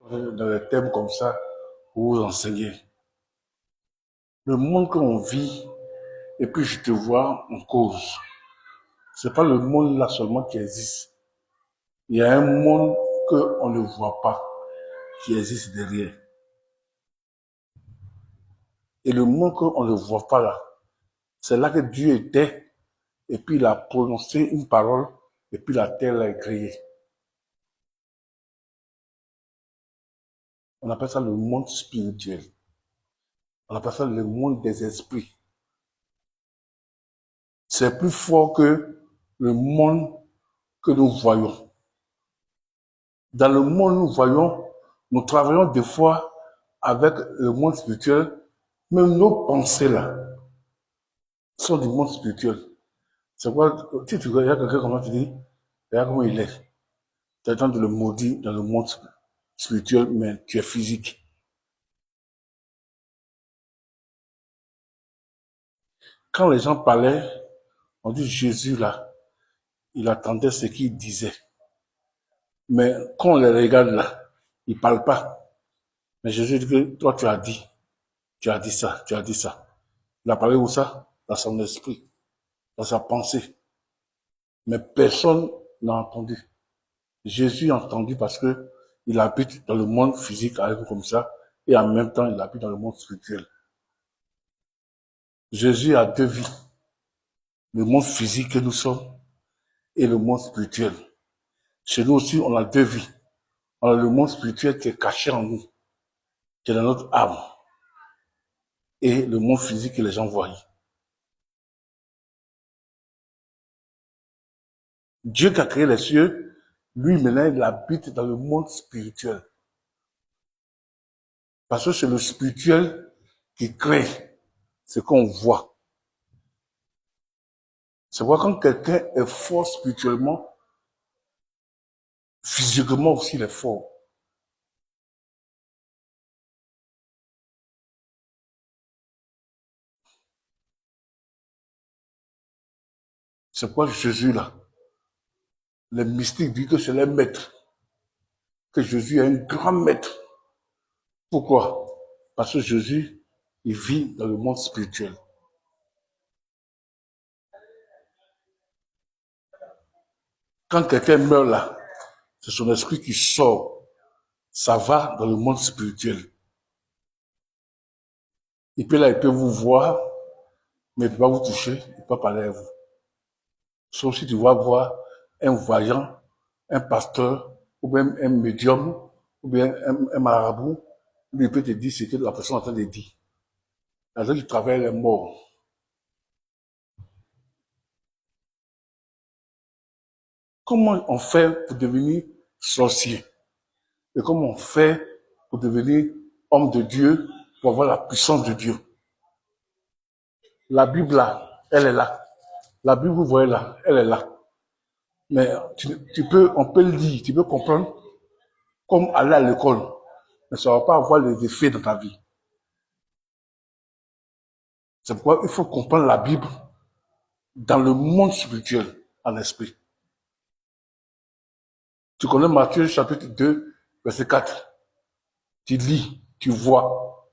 dans les thèmes comme ça pour vous enseigner. Le monde qu'on vit, et puis je te vois en cause. C'est pas le monde là seulement qui existe. Il y a un monde qu'on ne voit pas, qui existe derrière. Et le monde qu'on ne voit pas là, c'est là que Dieu était, et puis il a prononcé une parole, et puis la terre l'a créée. On appelle ça le monde spirituel. On appelle ça le monde des esprits. C'est plus fort que le monde que nous voyons. Dans le monde, nous voyons, nous travaillons des fois avec le monde spirituel, mais nos pensées là sont du monde spirituel. C'est quoi, si tu regardes quelqu'un, comment tu dis, regarde comment il est. Tu as le temps de le maudire dans le monde spirituel, mais tu es physique. Quand les gens parlaient, on dit Jésus là, il attendait ce qu'il disait. Mais quand on les regarde là, ils ne parlent pas. Mais Jésus dit que toi tu as dit ça, tu as dit ça. Il a parlé où ça? Dans son esprit, dans sa pensée. Mais personne n'a entendu. Jésus a entendu parce que il habite dans le monde physique avec nous comme ça, et en même temps il habite dans le monde spirituel. Jésus a deux vies. Le monde physique que nous sommes et le monde spirituel. Chez nous aussi, on a deux vies. On a le monde spirituel qui est caché en nous, qui est dans notre âme, et le monde physique que les gens voient. Dieu qui a créé les cieux, lui maintenant, il habite dans le monde spirituel. Parce que c'est le spirituel qui crée ce qu'on voit. C'est pourquoi quand quelqu'un est fort spirituellement, physiquement aussi il est fort. C'est pourquoi Jésus là, les mystiques disent que c'est les maîtres, que Jésus est un grand maître. Pourquoi? Parce que Jésus, il vit dans le monde spirituel. Quand quelqu'un meurt là, c'est son esprit qui sort. Ça va dans le monde spirituel. Il peut vous voir, mais il ne peut pas vous toucher, il ne peut pas parler à vous. Sauf si tu vas voir un voyant, un pasteur, ou bien un médium, ou bien un marabout, lui il peut te dire ce que la personne est en train de dire. La personne qui travaille est mort. Comment on fait pour devenir sorcier? Et comment on fait pour devenir homme de Dieu, pour avoir la puissance de Dieu? La Bible là, elle est là. La Bible, vous voyez là, elle est là. Mais on peut le dire, tu peux comprendre comme aller à l'école. Mais ça ne va pas avoir les effets dans ta vie. C'est pourquoi il faut comprendre la Bible dans le monde spirituel, en esprit. Tu connais Matthieu chapitre 2, verset 4. Tu lis, tu vois.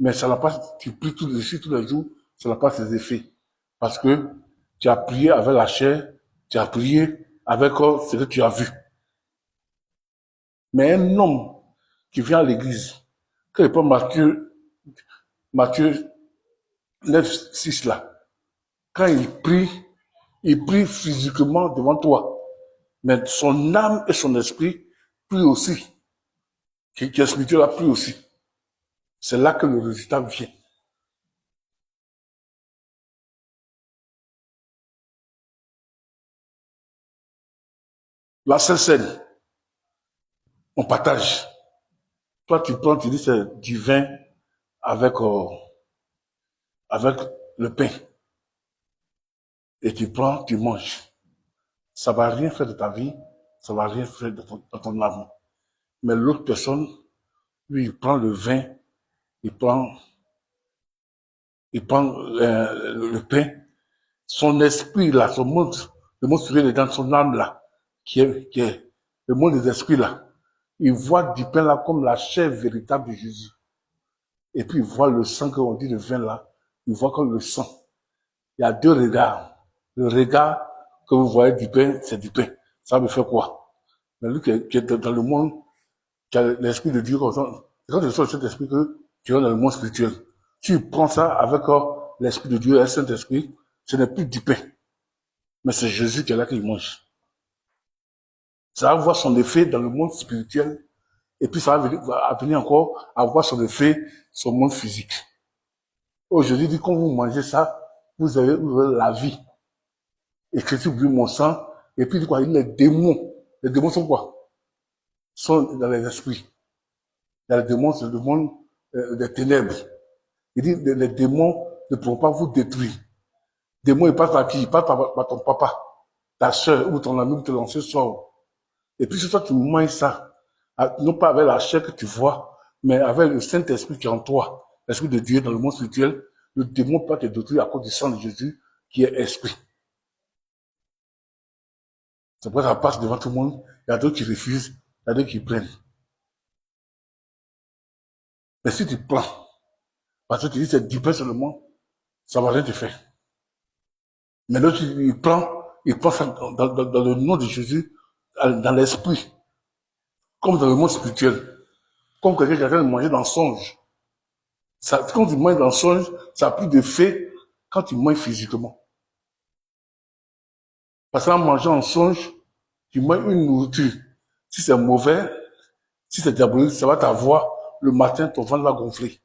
Mais ça n'a pas, tu pries tous les jours, ça n'a pas ses effets. Parce que tu as prié avec la chair, tu as prié avec ce que tu as vu. Mais un homme qui vient à l'église, quand il prend Matthieu 9, 6 là, quand il prie physiquement devant toi, mais son âme et son esprit prient aussi, qui est spirituel a pris aussi. C'est là que le résultat vient. La seule scène, on partage. Toi, tu prends, tu dis c'est du vin avec, avec le pain. Et tu prends, tu manges. Ça va rien faire de ta vie, ça va rien faire de ton âme. Mais l'autre personne, lui, il prend le vin, il prend, le pain. Son esprit là, le monde spirituel est dans son âme là, qui est le monde des esprits là. Il voit du pain là comme la chair véritable de Jésus. Et puis il voit le sang qu'on dit le vin là. Il voit comme le sang. Il y a deux regards. Le regard que vous voyez du pain, c'est du pain. Ça me fait quoi? Mais lui qui est dans le monde, qui a l'esprit de Dieu comme ça, c'est quand tu sors de cet esprit que tu es dans le monde spirituel. Tu prends ça avec l'esprit de Dieu et le Saint-Esprit, ce n'est plus du pain. Mais c'est Jésus qui est là qu'il mange. Ça va avoir son effet dans le monde spirituel. Et puis ça va venir encore avoir son effet sur le monde physique. Aujourd'hui, dit quand vous mangez ça, vous avez la vie. Et que tu bu mon sang. Et puis, quoi, les démons. Les démons sont quoi? Sont dans les esprits. Les démons, c'est le monde des ténèbres. Il dit, les démons ne pourront pas vous détruire. Les démons, ils passent par qui? Ils passent par ton papa, ta soeur, ou ton ami, ou ton ancien sort. Et puis, si toi, tu manges ça, non pas avec la chair que tu vois, mais avec le Saint-Esprit qui est en toi, l'Esprit de Dieu dans le monde spirituel, le démon peut te détruire à cause du sang de Jésus, qui est esprit. C'est pourquoi ça passe devant tout le monde. Il y a d'autres qui refusent, il y a d'autres qui prennent. Mais si tu prends, parce que tu dis c'est du pain seulement, ça va rien te faire. Mais l'autre, il prend ça dans le nom de Jésus, dans l'esprit, comme dans le monde spirituel. Comme quelqu'un qui est en train de manger dans le songe. Ça, quand tu manges dans le songe, ça a plus d'effet quand tu manges physiquement. Parce qu'en mangeant en songe, tu manges une nourriture. Si c'est mauvais, si c'est diabolique, ça va t'avoir le matin, ton ventre va gonfler.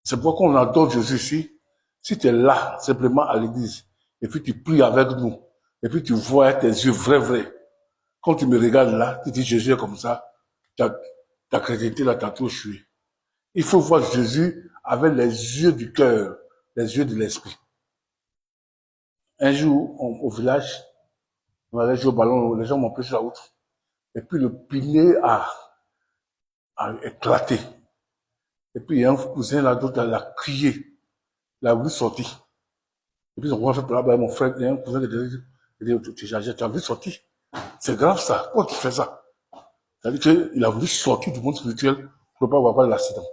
C'est pourquoi on adore Jésus ici. Si tu es là, simplement à l'église, et puis tu pries avec nous, et puis tu vois avec tes yeux vrais, quand tu me regardes là, tu dis Jésus est comme ça, ta chrétienté là, t'as tout tué. Il faut voir Jésus avec les yeux du cœur, les yeux de l'esprit. Un jour, au village, on allait jouer au ballon, les gens m'ont pris sur la route, et puis le pilier a éclaté. Et puis il y a un cousin là, d'autre, il a crié, il a voulu sortir. Et puis, on va faire là-bas, mon frère, il y a un cousin qui dit, tu as vu sortir. C'est grave ça. Pourquoi tu fais ça? C'est-à-dire qu'il a voulu sortir du monde spirituel pour ne pas avoir l'accident.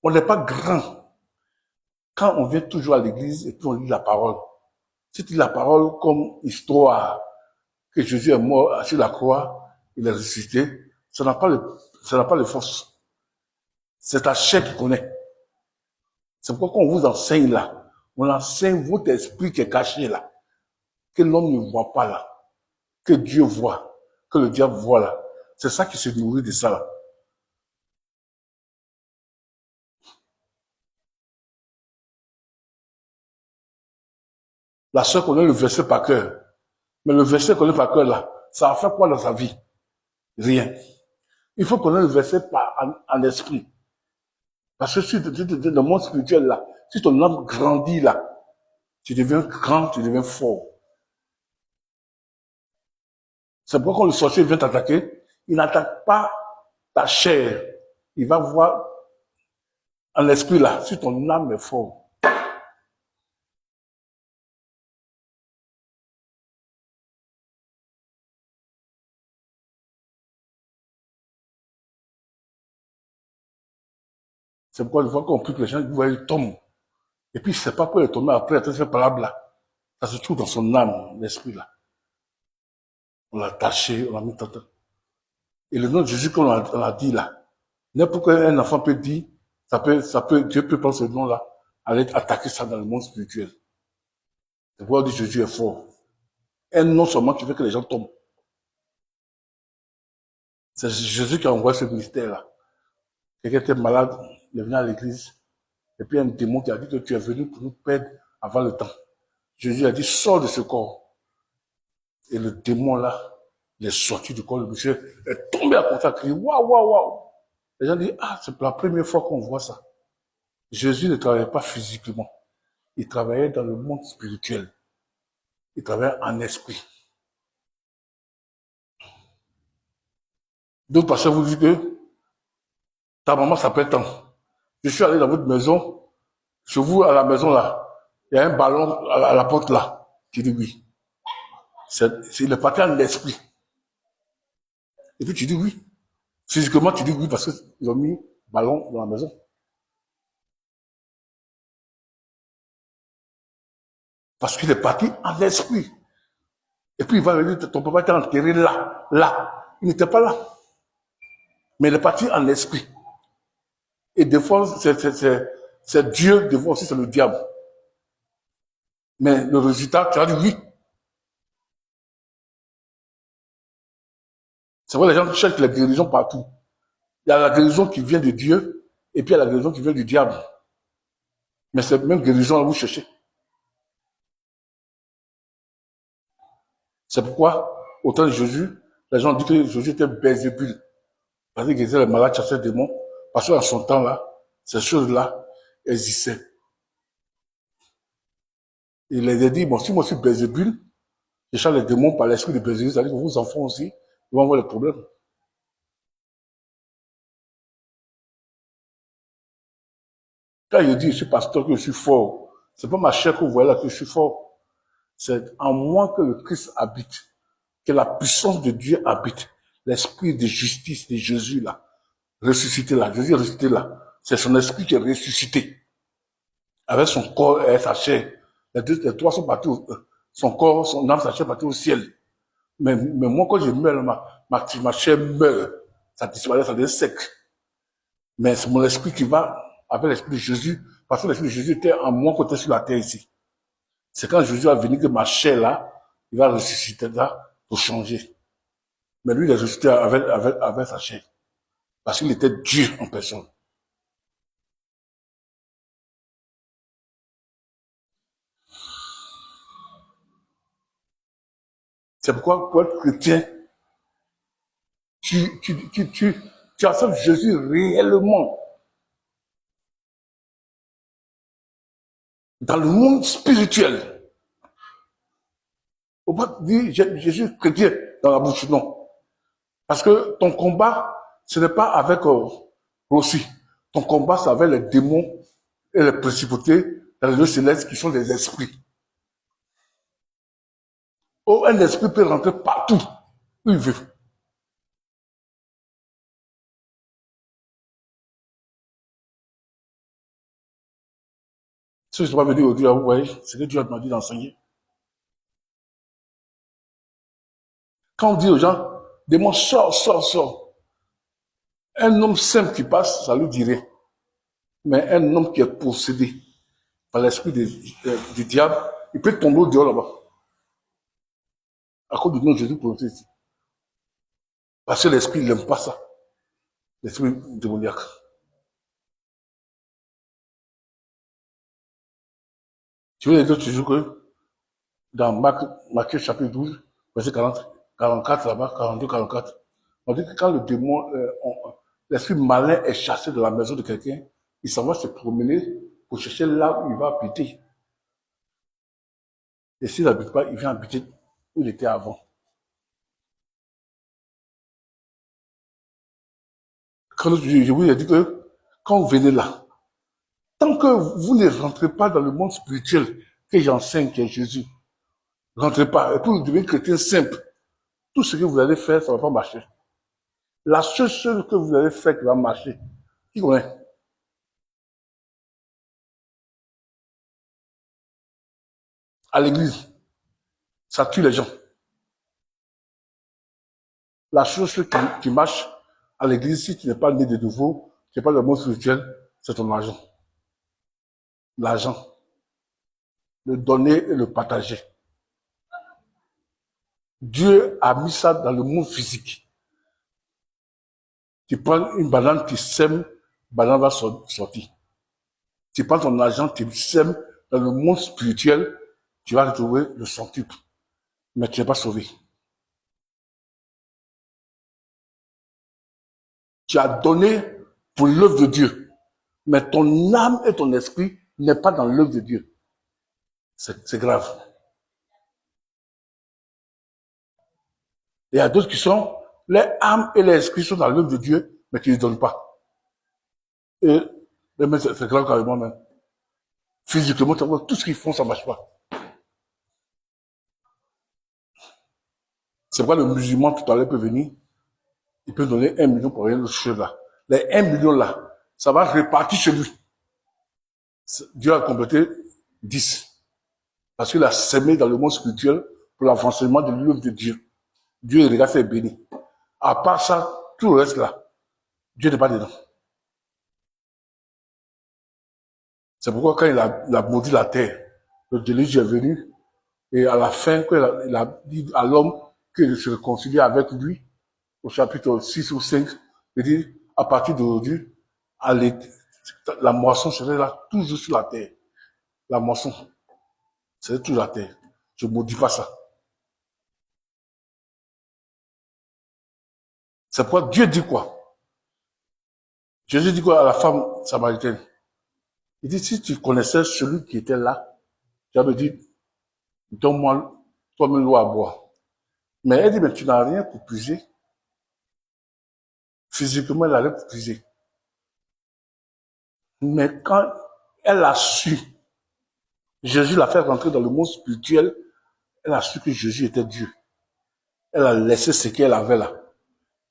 On n'est pas grand quand on vient toujours à l'église et puis on lit la parole. Si tu lis la parole comme histoire, que Jésus est mort sur la croix, il est ressuscité, ça n'a pas de force. C'est ta chair qui connaît. C'est pourquoi quand on vous enseigne là, on enseigne votre esprit qui est caché là, que l'homme ne voit pas là, que Dieu voit, que le diable voit là. C'est ça qui se nourrit de ça là. La soeur connaît le verset par cœur. Mais le verset connaît par cœur là, ça a fait quoi dans sa vie? Rien. Il faut connaître le verset en esprit. Parce que si tu es dans le monde spirituel là, si ton âme grandit là, tu deviens grand, tu deviens fort. C'est pourquoi quand le sorcier vient t'attaquer, il n'attaque pas ta chair. Il va voir en esprit là, si ton âme est fort. C'est pourquoi une fois qu'on prie que les gens ils tombent. Et puis, c'est pas pour les tomber après, être fait par là. Ça se trouve dans son âme, l'esprit là. On l'a taché, on l'a mis tata. Et le nom de Jésus qu'on a dit là, n'importe qu'un enfant peut dire, Dieu peut prendre ce nom-là, aller attaquer ça dans le monde spirituel. C'est pourquoi on dit Jésus est fort. Un nom seulement qui fait que les gens tombent. C'est Jésus qui a envoyé ce ministère-là. Quelqu'un était malade, il est venu à l'église, et puis un démon qui a dit que tu es venu pour nous perdre avant le temps. Jésus a dit, sors de ce corps. Et le démon là, il est sorti du corps de monsieur, est tombé à contact, il dit, waouh, waouh, waouh. Les gens disent, ah, c'est la première fois qu'on voit ça. Jésus ne travaillait pas physiquement. Il travaillait dans le monde spirituel. Il travaillait en esprit. D'autres pasteurs vous disent que ta maman s'appelle tant. Je suis allé dans votre maison, chez vous à la maison là, il y a un ballon à la porte là. Tu dis oui. C'est le parti en l'esprit. Et puis tu dis oui. Physiquement, tu dis oui parce qu'ils ont mis ballon dans la maison. Parce qu'il est parti en l'esprit. Et puis il va lui dire, ton papa était enterré là, là. Il n'était pas là. Mais il est parti en esprit. Et des fois, c'est Dieu, des fois aussi c'est le diable. Mais le résultat, tu as dit oui. C'est vrai, les gens cherchent la guérison partout. Il y a la guérison qui vient de Dieu, et puis il y a la guérison qui vient du diable. Mais cette même guérison, vous cherchez. C'est pourquoi, au temps de Jésus, les gens disent que Jésus était Belzébul. Parce qu'il guérissait les malades, chassait des démons. Parce qu'en son temps-là, ces choses-là existaient. Il les a dit, bon, si moi je suis Belzébul, je chasse les démons par l'esprit de Belzébul, c'est-à-dire que vos enfants aussi, ils vont avoir des problèmes. Quand il dit, je suis pasteur, que je suis fort, c'est pas ma chair que vous voyez là que je suis fort. C'est en moi que le Christ habite, que la puissance de Dieu habite. L'esprit de justice de Jésus là, ressuscité là, Jésus est ressuscité là. C'est son esprit qui est ressuscité. Avec son corps et sa chair. Les trois sont partis, son corps, son âme, sa chair partis au ciel. Mais moi, quand je meurs, ma chair meurt. Ça disparaît, ça devient sec. Mais c'est mon esprit qui va avec l'esprit de Jésus, parce que l'esprit de Jésus était en moi côté sur la terre ici. C'est quand Jésus va venir que ma chair là, il va ressusciter là pour changer. Mais lui, il est ressuscité avec sa chair. Parce qu'il était Dieu en personne. C'est pourquoi, pour être chrétien, tu acceptes Jésus réellement dans le monde spirituel. Faut pas dire Jésus chrétien dans la bouche, non. Parce que ton combat, ce n'est pas avec Rossi. Ton combat, c'est avec les démons et les principautés dans les lieux célestes qui sont des esprits. Oh, un esprit peut rentrer partout où il veut. Si je dois venir aujourd'hui, vous voyez, c'est que Dieu m'a dit d'enseigner. Quand on dit aux gens, démon, sors, sors, sors. Un homme simple qui passe, ça lui dirait. Mais un homme qui est possédé par l'esprit du diable, il peut tomber au dehors là-bas. À cause du nom de Jésus prononcé ici. Parce que l'esprit, il n'aime pas ça. L'esprit démoniaque. Tu veux dire toujours que dans Matthieu chapitre 12, verset 40, 44 là-bas, 42, 44, on dit que quand le démon, l'esprit malin est chassé de la maison de quelqu'un, il s'en va se promener pour chercher là où il va habiter. Et s'il n'habite pas, il vient habiter où il était avant. Quand je vous ai dit que quand vous venez là, tant que vous ne rentrez pas dans le monde spirituel que j'enseigne, qui est Jésus, rentrez pas. Et pour devenir chrétien simple, tout ce que vous allez faire, ça ne va pas marcher. La seule chose que vous allez faire qui va marcher, qui connaît? À l'église, ça tue les gens. La seule chose qui marche à l'église, si tu n'es pas né de nouveau, tu n'es pas dans le monde spirituel, c'est ton argent. L'argent. Le donner et le partager. Dieu a mis ça dans le monde physique. Tu prends une banane, tu sèmes, la banane va sortir. Tu prends ton argent, tu sèmes dans le monde spirituel, tu vas retrouver le centuple. Mais tu n'es pas sauvé. Tu as donné pour l'œuvre de Dieu. Mais ton âme et ton esprit n'est pas dans l'œuvre de Dieu. C'est grave. Il y a d'autres qui sont Les âmes et les esprits sont dans l'œuvre de Dieu, mais qui ne donnent pas. Et c'est grave carrément même. Physiquement, tout ce qu'ils font, ça ne marche pas. C'est pourquoi le musulman tout à l'heure peut venir, il peut donner 1 million pour rien de chose là. Les 1 million là, ça va répartir chez lui. Dieu a complété 10. Parce qu'il a semé dans le monde spirituel pour l'avancement de l'œuvre de Dieu. Dieu regarde, c'est béni. À part ça, tout le reste là, Dieu n'est pas dedans. C'est pourquoi quand il a maudit la terre, le déluge est venu, et à la fin, quand il a dit à l'homme qu'il se réconcilie avec lui, au chapitre 6 ou 5, il dit, à partir d'aujourd'hui, la moisson serait là, toujours sur la terre. La moisson, serait toujours la terre. Je ne maudis pas ça. C'est pourquoi Dieu dit quoi? Jésus dit quoi à la femme samaritaine? Il dit, si tu connaissais celui qui était là, tu avais dit, donne-moi toi-même l'eau à boire. Mais elle dit, mais tu n'as rien pour puiser. Physiquement, elle allait pour puiser. Mais quand elle a su, Jésus l'a fait rentrer dans le monde spirituel, elle a su que Jésus était Dieu. Elle a laissé ce qu'elle avait là.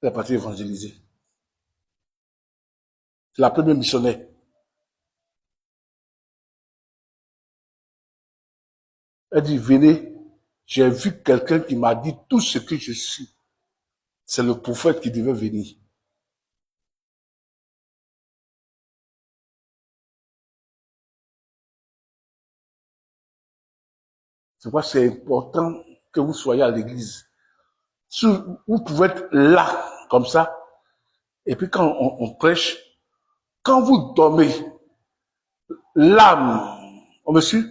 Elle est partie évangéliser. C'est la première missionnaire. Elle dit, venez, j'ai vu quelqu'un qui m'a dit tout ce que je suis. C'est le prophète qui devait venir. C'est pourquoi c'est important que vous soyez à l'église. Si vous pouvez être là, comme ça, et puis quand on prêche, quand vous dormez, l'âme, on me suit?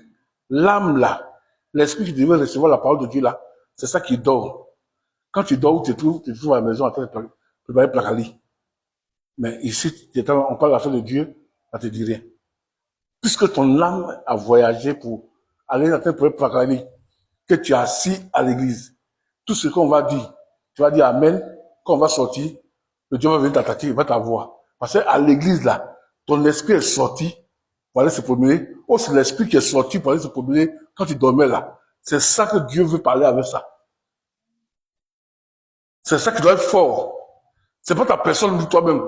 L'âme là, l'esprit qui devait recevoir la parole de Dieu là, c'est ça qui dort. Quand tu dors, tu te trouves à la maison en train de préparer placali. Mais ici, on parle de la fin de Dieu, ça te dit rien. Puisque ton âme a voyagé pour aller en train de préparer placali, que tu es assis à l'église, tout ce qu'on va dire, tu vas dire Amen, quand on va sortir, le Dieu va venir t'attaquer, il va t'avoir. Parce qu'à l'église là, ton esprit est sorti pour aller se promener. Oh, c'est l'esprit qui est sorti pour aller se promener quand tu dormais là. C'est ça que Dieu veut parler avec ça. C'est ça qui doit être fort. C'est pas ta personne de toi-même.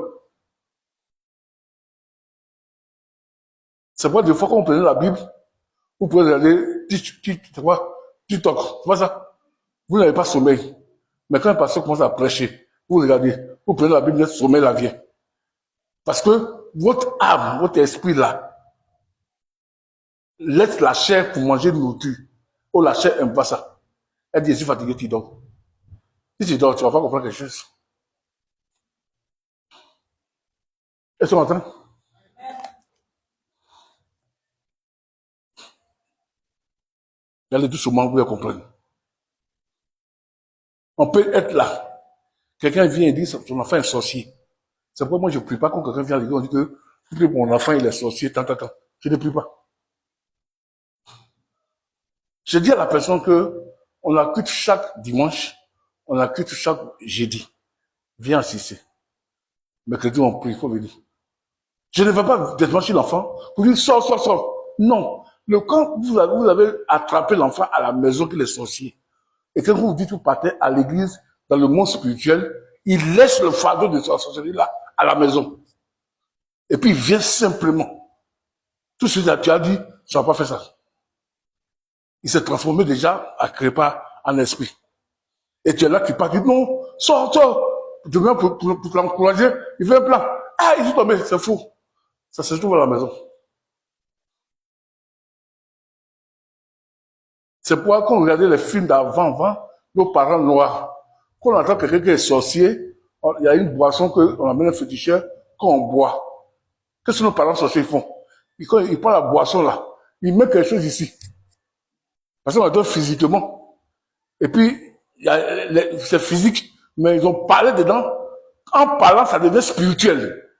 C'est pas des fois qu'on prenait la Bible, vous pouvez regarder, tu vois, TikTok, tu vois ça? Vous n'avez pas sommeil. Mais quand un pasteur commence à prêcher, vous regardez, vous prenez la Bible, le sommeil la vient. Parce que votre âme, votre esprit là, laisse la chair pour manger de nourriture. Oh, la chair n'aime pas ça. Elle dit, je suis fatigué, tu dors. Si tu dors, tu ne vas pas comprendre quelque chose. Est-ce qu'on entend? Allez doucement, vous allez comprendre. On peut être là. Quelqu'un vient et dit, son enfant est sorcier. C'est pourquoi moi, je ne prie pas quand quelqu'un vient à l'église, on dit que mon enfant, il est sorcier, tant. Je ne prie pas. Je dis à la personne que on accueille chaque dimanche, on accueille chaque jeudi. Viens assister. Mercredi, on prie, il faut venir. Je ne vais pas déclencher l'enfant pour dire sors. Non. Quand vous avez attrapé l'enfant à la maison qu'il est sorcier, et que vous dites que vous partez à l'église, dans le monde spirituel, il laisse le fardeau de sa sorcellerie là, à la maison. Et puis il vient simplement. Tout ce que tu as dit, tu n'as pas fait ça. Il s'est transformé déjà à Crépa en esprit. Et tu es là, tu pars, tu dis non, sors. Tu viens pour l'encourager, il fait un plan. Ah, il dit tombé, c'est fou. Ça se trouve à la maison. C'est pourquoi quand on regardait les films d'avant, nos parents noirs, quand on entend quelqu'un qui est sorcier, il y a une boisson qu'on amène un féticheur, quand on boit. Qu'est-ce que nos parents sorciers font? Quand ils prennent la boisson là, ils mettent quelque chose ici. Parce qu'on adore physiquement. Et puis, c'est physique, mais ils ont parlé dedans. En parlant, ça devient spirituel.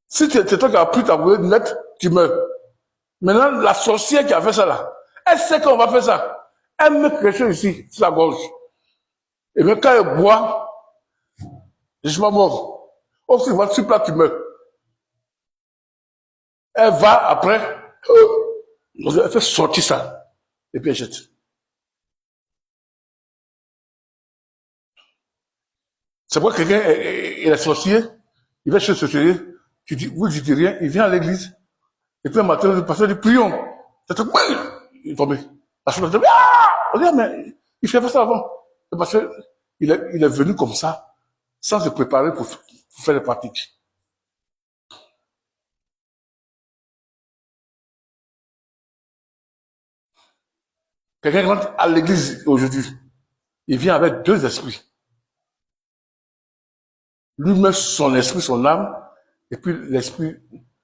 Si c'est toi qui as pris ta bouée net, tu meurs. Maintenant, la sorcière qui a fait ça là, elle sait qu'on va faire ça. Elle met quelque chose ici, sur la gorge. Et même quand elle boit, Je ne suis pas mort. Oh, si moi, sur place, tu meurs. Elle va après, elle fait sortir ça. Et puis elle jette. C'est pourquoi quelqu'un est sorcier, il va chez le sorcier, tu dis, vous ne dites rien, il vient à l'église, et puis un matin, le pasteur dit, prions. C'est tout, il est tombé. La chose dit, ah! Regarde, mais il fait pas ça avant. Parce qu'il il est venu comme ça, sans se préparer pour faire les pratiques. Quelqu'un rentre à l'église aujourd'hui, il vient avec deux esprits. Lui met son esprit, son âme, et puis l'esprit,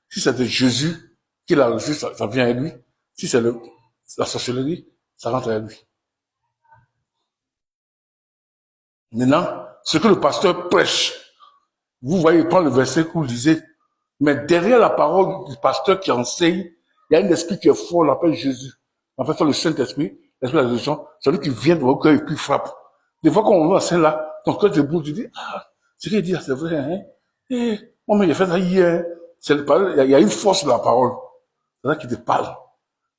si c'est de Jésus qu'il a reçu, ça vient à lui. Si c'est la sorcellerie, ça rentre à lui. Maintenant, ce que le pasteur prêche, vous voyez, il prend le verset que vous lisez, mais derrière la parole du pasteur qui enseigne, il y a un esprit qui est fort, on l'appelle Jésus. En fait, c'est le Saint-Esprit, l'esprit de la religion, c'est lui qui vient de vos cœurs et qui frappe. Des fois, quand on voit ça là, ton cœur te bouge, tu dis, ah, ce qu'il dit, c'est vrai, hein? Eh, moi, mais j'ai fait ça hier. Il y a une force de la parole. C'est là qui te parle.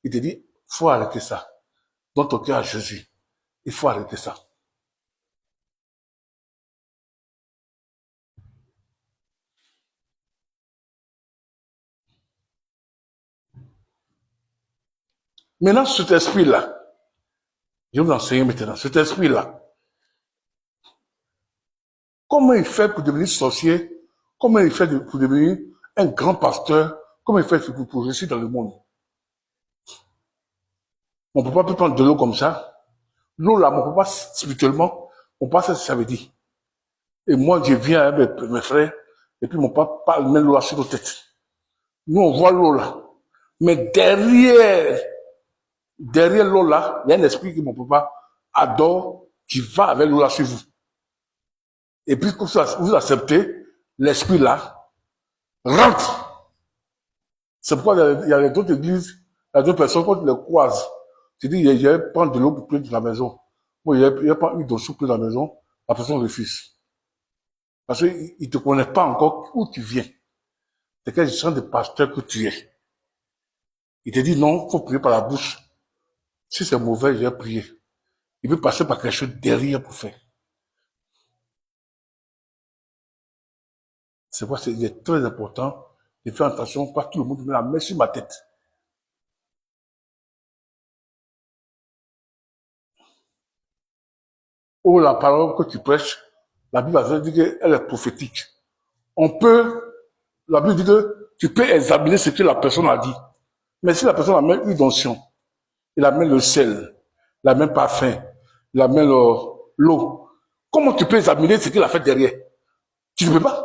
Il te dit, faut arrêter ça. Dans ton cœur à Jésus. Il faut arrêter ça. Maintenant, cet esprit-là, je vais vous enseigner maintenant, cet esprit-là, comment il fait pour devenir sorcier? Comment il fait pour devenir un grand pasteur? Comment il fait pour réussir dans le monde? Mon papa peut prendre de l'eau comme ça. L'eau là, mon papa, spirituellement, mon papa, ça veut dire. Et moi, je viens avec mes frères, et puis mon papa met l'eau là sur nos têtes. Nous, on voit l'eau là. Mais derrière l'eau là, il y a un esprit que mon papa adore, qui va avec l'eau là sur vous. Et puis, quand vous acceptez, l'esprit là rentre. C'est pourquoi il y a d'autres églises, il y a d'autres personnes, quand tu les croises, tu dis, je vais prendre de l'eau pour prendre de la maison. Moi, je vais prendre une d'eau pour de la maison, la personne refuse. Parce qu'il ne te connaît pas encore où tu viens. C'est quel genre de pasteur que tu es. Il te dit non, il faut prier par la bouche. Si c'est mauvais, je vais prier. Il veut passer par quelque chose derrière pour faire. C'est pourquoi il est très important de faire attention, pas tout le monde met la main sur ma tête. Oh, la parole que tu prêches, la Bible dit qu'elle est prophétique. La Bible dit que tu peux examiner ce que la personne a dit. Mais si la personne a même une onction, il a même le sel, il a même parfum, il a même l'eau, comment tu peux examiner ce qu'il a fait derrière? Tu ne peux pas.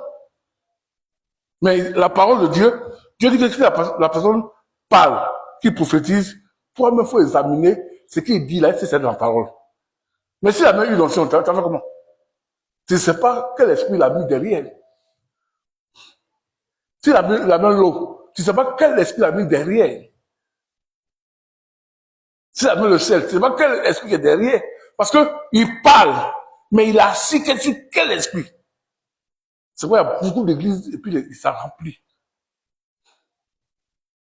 Mais la parole de Dieu, Dieu dit que si la personne parle, qui prophétise, toi-même, il faut examiner ce qu'il dit là, si c'est dans la parole. Mais s'il a même une onction, tu vas faire comment? Tu ne sais pas quel esprit il a mis derrière. S'il a même l'eau, tu ne sais pas quel esprit il a mis derrière. S'il a mis le sel, tu ne sais pas quel esprit est derrière. Parce qu'il parle, mais il a assis quel esprit. C'est pourquoi il y a beaucoup d'églises et puis ça remplit.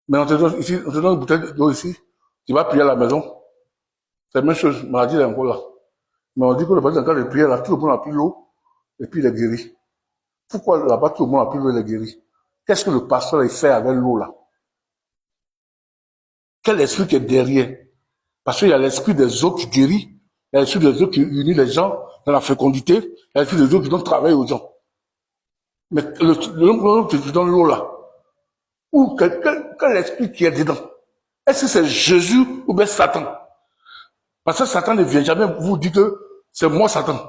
Mais on te donne ici, on te donne une bouteille d'eau ici, tu vas prier à la maison. C'est la même chose, maladie est encore là. Mais on dit que le pasteur, quand il prie là, tout le monde a pris l'eau et puis il est guéri. Pourquoi là-bas tout le monde a pris l'eau et il est guéri? Qu'est-ce que le pasteur il fait avec l'eau là? Quel esprit qui est derrière? Parce qu'il y a l'esprit des eaux qui guérit, il y a l'esprit des eaux qui unit les gens dans la fécondité, il y a l'esprit des eaux qui donne travail aux gens. Mais l'homme qui donne l'eau là, ou quel esprit qui est dedans? Est-ce que c'est Jésus ou bien Satan? Parce que Satan ne vient jamais vous dire que c'est moi Satan.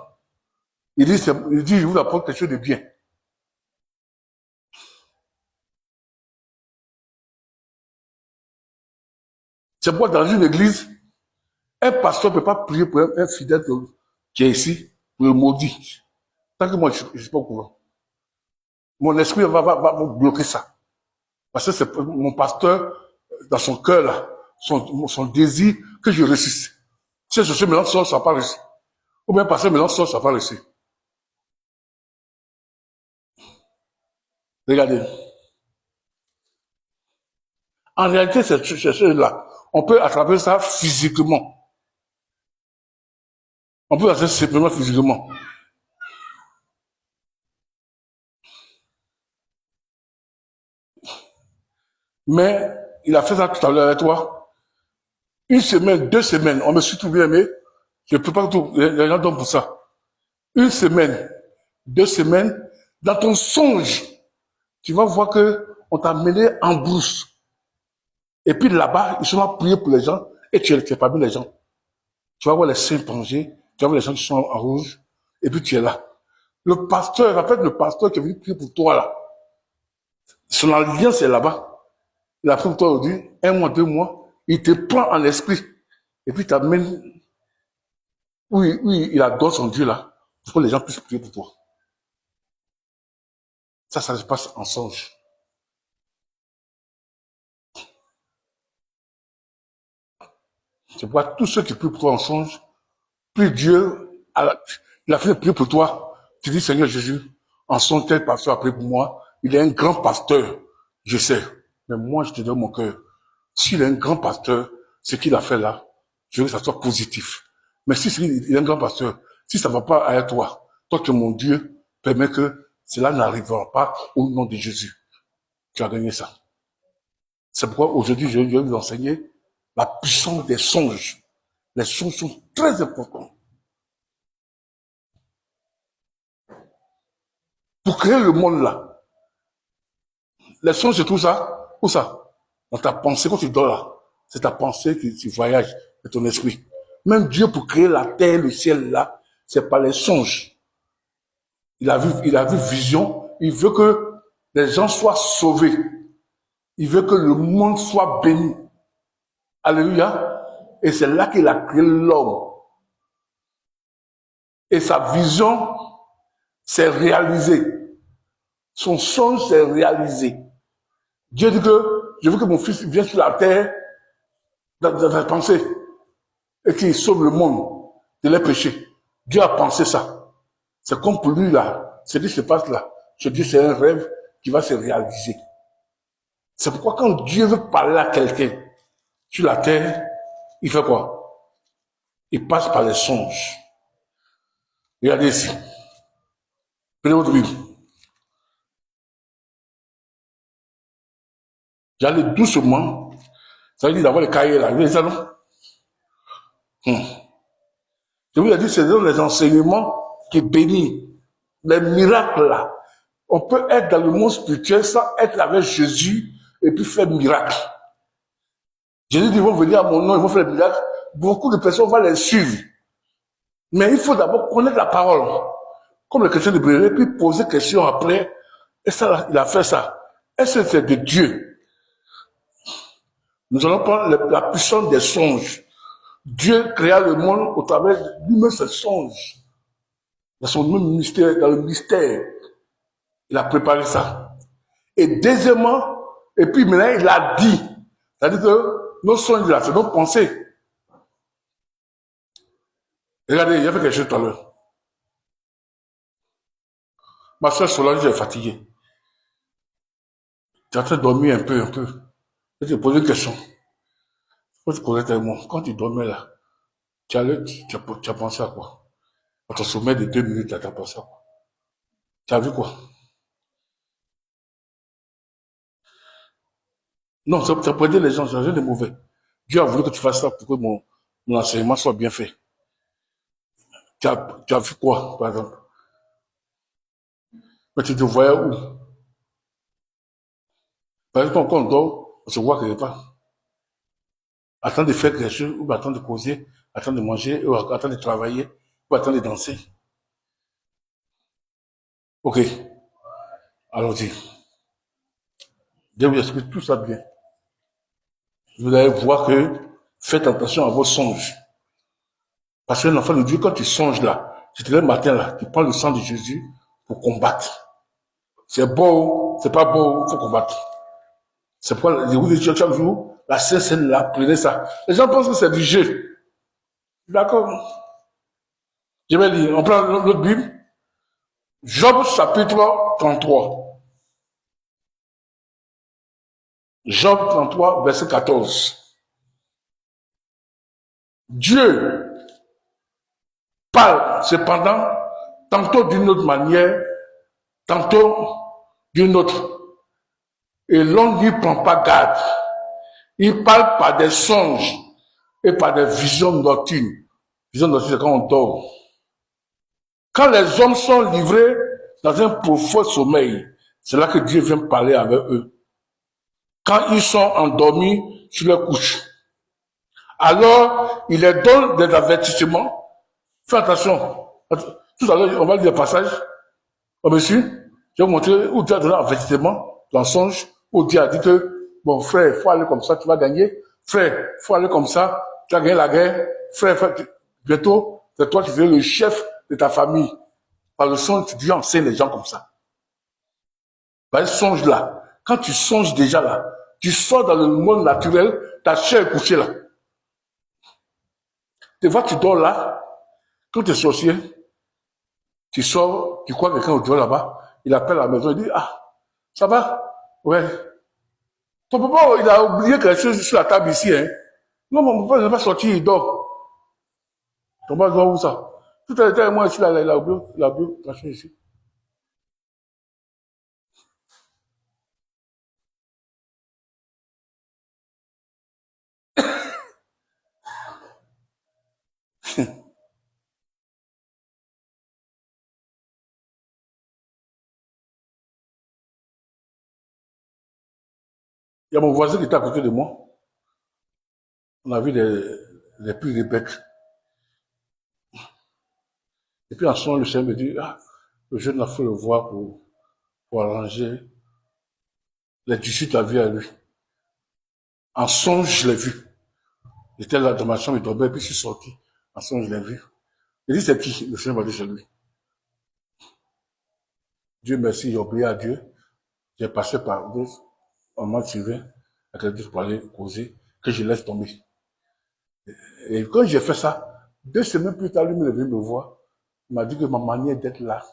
Il dit, je vous apporte quelque chose de bien. C'est pourquoi dans une église, un pasteur ne peut pas prier pour un fidèle qui est ici, pour le maudire. Tant que moi, je ne suis pas au courant. Mon esprit va bloquer ça. Parce que c'est mon pasteur, dans son cœur, là, son désir, que je réussisse. Si je suis mélange, ça ne va pas réussir. Ou bien pasteur mélange, ça ne va pas réussir. Regardez. En réalité, c'est chose-là. On peut attraper ça physiquement. On peut attraper simplement physiquement. Mais il a fait ça tout à l'heure avec toi. Une semaine, 2 semaines, on me suit tout bien, mais je ne peux pas tout. Les gens donnent pour ça. Une semaine, 2 semaines, dans ton songe, tu vas voir que on t'a mené en brousse. Et puis là-bas, ils sont là prier pour les gens et tu es parmi les gens. Tu vas voir les saints plongés, tu vas voir les gens qui sont en rouge, et puis tu es là. Le pasteur, en fait, le pasteur qui est venu prier pour toi là, son alliance est là-bas. Il a pris pour toi aujourd'hui, 1 mois, 2 mois, il te prend en esprit, et puis t'amène oui, oui, il adore son Dieu là, pour que les gens puissent prier pour toi. Ça se passe en songe. C'est pourquoi tous ceux qui prient pour toi en songe, plus Dieu, il a fait prier pour toi. Tu dis, Seigneur Jésus, en songe, tel pasteur a prié pour moi. Il est un grand pasteur, je sais. Mais moi, je te donne mon cœur. S'il est un grand pasteur, ce qu'il a fait là, je veux que ça soit positif. Mais si il est un grand pasteur, si ça ne va pas avec toi, toi que mon Dieu permet que cela n'arrivera pas au nom de Jésus. Tu as gagné ça. C'est pourquoi aujourd'hui, je vais vous enseigner la puissance des songes. Les songes sont très importants. Pour créer le monde là, les songes, c'est tout ça. Où ça? Dans ta pensée, quand tu dors là, c'est ta pensée qui voyage de ton esprit. Même Dieu, pour créer la terre, le ciel là, c'est pas les songes. Il a vu vision. Il veut que les gens soient sauvés. Il veut que le monde soit béni. Alléluia. Et c'est là qu'il a créé l'homme. Et sa vision s'est réalisée. Son songe s'est réalisé. Dieu dit que je veux que mon fils vienne sur la terre dans la pensée et qu'il sauve le monde de les péchés. Dieu a pensé ça. C'est comme pour lui là. Ce qui se passe là. Je dis c'est un rêve qui va se réaliser. C'est pourquoi quand Dieu veut parler à quelqu'un sur la terre, il fait quoi? Il passe par les songes. Regardez ici. Prenez votre Bible. J'allais doucement. Ça veut dire d'avoir les cahiers là. Vous voyez ça, non? Je vous ai dit, c'est dans les enseignements qui bénissent. Les miracles là. On peut être dans le monde spirituel sans être avec Jésus et puis faire miracle. Jésus dit, ils vont venir à mon nom, ils vont faire des miracles. Beaucoup de personnes vont les suivre. Mais il faut d'abord connaître la parole. Comme le chrétien de Brésil, puis poser question après. Et ça, il a fait ça. Est-ce que c'est de Dieu? Nous allons prendre la puissance des songes. Dieu créa le monde au travers de lui-même ses songes. Dans son même mystère, dans le mystère, il a préparé ça. Et deuxièmement, et puis maintenant, il a dit. C'est-à-dire que nos songes, là, c'est nos pensées. Regardez, il y a fait quelque chose tout à l'heure. Ma soeur Solange est fatiguée. Tu es en train de dormir un peu. Je vais te poser une question. Faut te poser tellement. Quand tu dormais là, tu as pensé à quoi? À ton sommeil de 2 minutes, là, tu as pensé à quoi? Tu as vu quoi? Non, ça peut aider les gens, c'est rien de mauvais. Dieu a voulu que tu fasses ça pour que mon enseignement soit bien fait. Tu as vu quoi, par exemple? Mais tu te voyais où? Par exemple, quand on dort, on se voit quelque part. Attendre de faire quelque chose, ou attendre de causer, attendre de manger, ou attendre de travailler, ou attendre de danser. Ok, allons-y. Dieu vous explique tout ça bien. Vous allez voir que faites attention à vos songes. Parce qu'un enfant de Dieu, quand tu songes là, tu te lèves le matin là, tu prends le sang de Jésus pour combattre. C'est beau, c'est pas beau, il faut combattre. C'est pourquoi je vous dis chaque jour, la Sainte Seine là, prenez ça. Les gens pensent que c'est du jeu. D'accord? Je vais lire, on prend l'autre Bible. Job chapitre 33. Job 33, verset 14. Dieu parle cependant tantôt d'une autre manière, tantôt d'une autre. Et l'on n'y prend pas garde. Il parle par des songes et par des visions nocturnes. Visions nocturnes, c'est quand on dort. Quand les hommes sont livrés dans un profond sommeil, c'est là que Dieu vient parler avec eux. Quand ils sont endormis sur leur couche, alors il leur donne des avertissements. Fais attention. Tout à l'heure, on va lire le passage. Oh, monsieur, je vais vous montrer où Dieu a donné un avertissement dans le songe, où Dieu a dit que, bon, frère, il faut aller comme ça, tu vas gagner. Frère, il faut aller comme ça, tu vas gagner la guerre. Frère, bientôt, c'est toi qui seras le chef de ta famille. Par le songe, Dieu enseigne les gens comme ça. Par le songe là, quand tu songes déjà là, tu sors dans le monde naturel, ta chair est couchée là. Tu vois, tu dors là, quand tu es sorcier, tu sors, tu crois que quelqu'un au dehors là-bas, il appelle à la maison, il dit, ah, ça va? Ouais. Ton papa, il a oublié quelque chose sur la table ici, hein. Non, mon papa, il n'est pas sorti, il dort. Ton papa dort où ça? Tout à l'heure, moi, ici, là, il a oublié quelque chose ici. Il y a mon voisin qui était à côté de moi. On a vu des pluies de bec. Et puis en ce moment, le Seigneur me dit, ah, le jeune a fait le voir pour arranger les tissus de la vie à lui. En songe, je l'ai vu. J'étais là dans ma chambre, il dormait, puis je suis sorti. En songe, je l'ai vu. Il dit, c'est qui? Le Seigneur m'a dit, c'est lui. Dieu merci, j'ai obéi à Dieu. J'ai passé par deux, on m'a tiré, à quelqu'un pour aller causer, que je laisse tomber. Et quand j'ai fait ça, 2 semaines plus tard, lui est venu me voir. Il m'a dit que ma manière d'être là,